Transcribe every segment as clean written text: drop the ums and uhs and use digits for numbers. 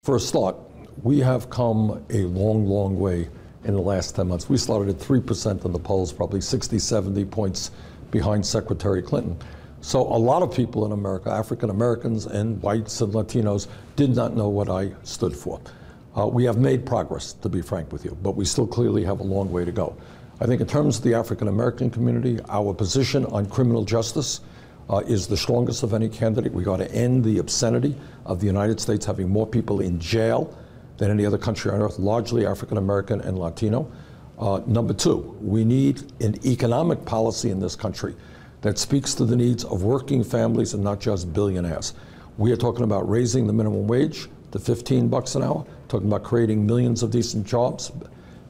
For a start, we have come a long, long way in the last 10 months. We started at 3% in the polls, probably 60, 70 points behind Secretary Clinton. So a lot of people in America, African Americans and whites and Latinos, did not know what I stood for. We have made progress, to be frank with you, but we still clearly have a long way to go. I think in terms of the African American community, our position on criminal justice is the strongest of any candidate. We got to end the obscenity of the United States having more people in jail than any other country on earth, largely African American and Latino. Number two, we need an economic policy in this country that speaks to the needs of working families and not just billionaires. We are talking about raising the minimum wage to $15 an hour, talking about creating millions of decent jobs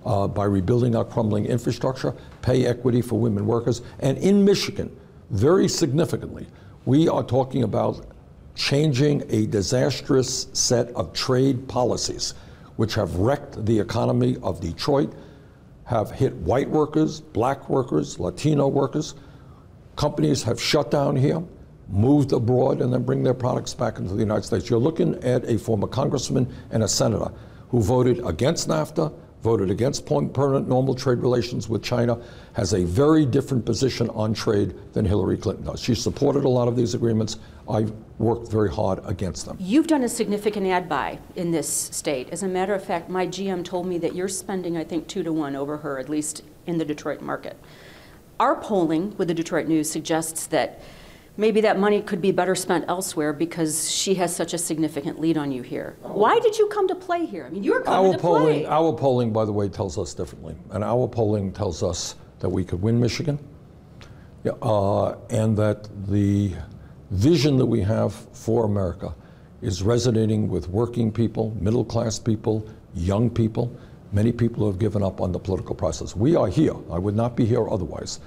by rebuilding our crumbling infrastructure, pay equity for women workers, and in Michigan, very significantly, we are talking about changing a disastrous set of trade policies which have wrecked the economy of Detroit, have hit white workers, black workers, Latino workers. Companies have shut down here, moved abroad, and then bring their products back into the United States. You're looking at a former congressman and a senator who voted against NAFTA, voted against permanent normal trade relations with China, has a very different position on trade than Hillary Clinton does. She supported a lot of these agreements. I worked very hard against them. You've done a significant ad buy in this state. As a matter of fact, my GM told me that you're spending, I think, 2 to 1 over her, at least in the Detroit market. Our polling with the Detroit News suggests that maybe that money could be better spent elsewhere because she has such a significant lead on you here. Why did you come to play here? I mean, you're coming to play. Our polling, by the way, tells us differently. And our polling tells us that we could win Michigan, and that the vision that we have for America is resonating with working people, middle-class people, young people, many people who have given up on the political process. We are here. I would not be here otherwise.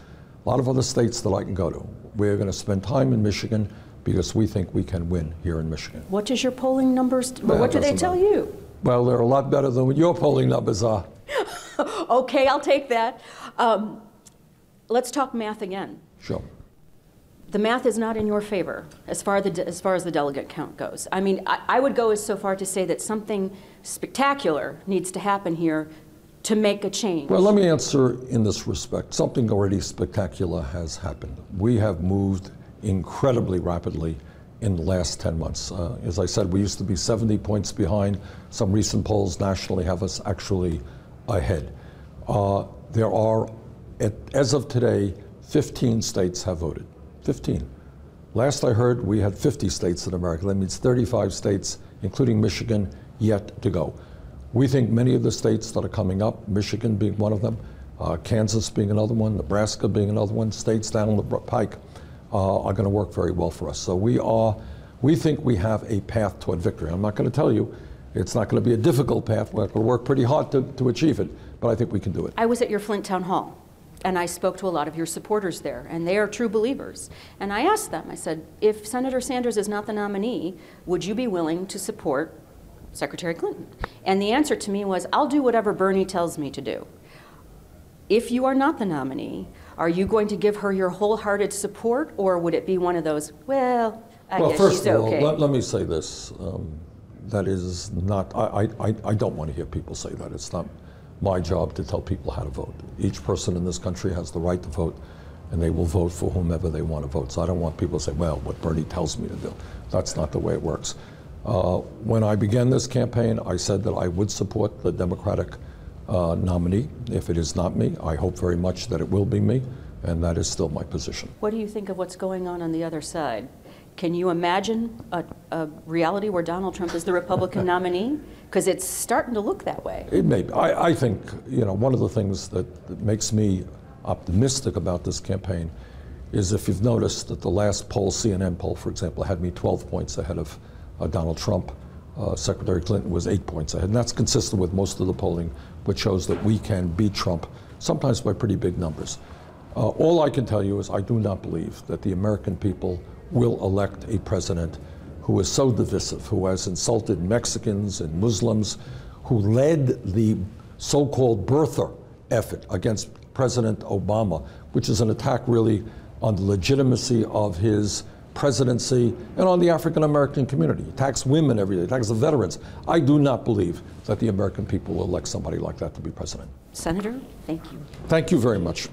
A lot of other states that I can go to. We're going to spend time in Michigan because we think we can win here in Michigan. What does your polling numbers, what do they tell you? Well, they're a lot better than what your polling numbers are. Okay, I'll take that. Let's talk math again. Sure. The math is not in your favor as far as the delegate count goes. I mean, I would go so far to say that something spectacular needs to happen here to make a change. Well, let me answer in this respect. Something already spectacular has happened. We have moved incredibly rapidly in the last 10 months. As I said, we used to be 70 points behind. Some recent polls nationally have us actually ahead. There are, as of today, 15 states have voted. 15. Last I heard, we had 50 states in America. That means 35 states, including Michigan, yet to go. We think many of the states that are coming up, Michigan being one of them, Kansas being another one, Nebraska being another one, states down the pike are going to work very well for us. So we think we have a path toward victory. I'm not going to tell you it's not going to be a difficult path. We're going to work pretty hard to achieve it, but I think we can do it. I was at your Flint Town Hall, and I spoke to a lot of your supporters there, and they are true believers. And I asked them, I said, if Senator Sanders is not the nominee, would you be willing to support Secretary Clinton? And the answer to me was, I'll do whatever Bernie tells me to do. If you are not the nominee, are you going to give her your wholehearted support, or would it be one of those, well, I guess first she's of all, okay? let me say this. That is not, I don't want to hear people say that. It's not my job to tell people how to vote. Each person in this country has the right to vote, and they will vote for whomever they want to vote. So I don't want people to say, well, what Bernie tells me to do. That's not the way it works. When I began this campaign, I said that I would support the Democratic nominee. If it is not me, I hope very much that it will be me, and that is still my position. What do you think of what's going on the other side? Can you imagine a reality where Donald Trump is the Republican nominee? Because it's starting to look that way. It may be. I think, you know, one of the things that makes me optimistic about this campaign is if you've noticed that the last poll, CNN poll, for example, had me 12 points ahead of Donald Trump. Secretary Clinton was 8 points ahead. And that's consistent with most of the polling, which shows that we can beat Trump, sometimes by pretty big numbers. All I can tell you is I do not believe that the American people will elect a president who is so divisive, who has insulted Mexicans and Muslims, who led the so-called birther effort against President Obama, which is an attack really on the legitimacy of his presidency, and on the African American community. He attacks women every day, attacks the veterans. I do not believe that the American people will elect somebody like that to be president. Senator, thank you. Thank you very much.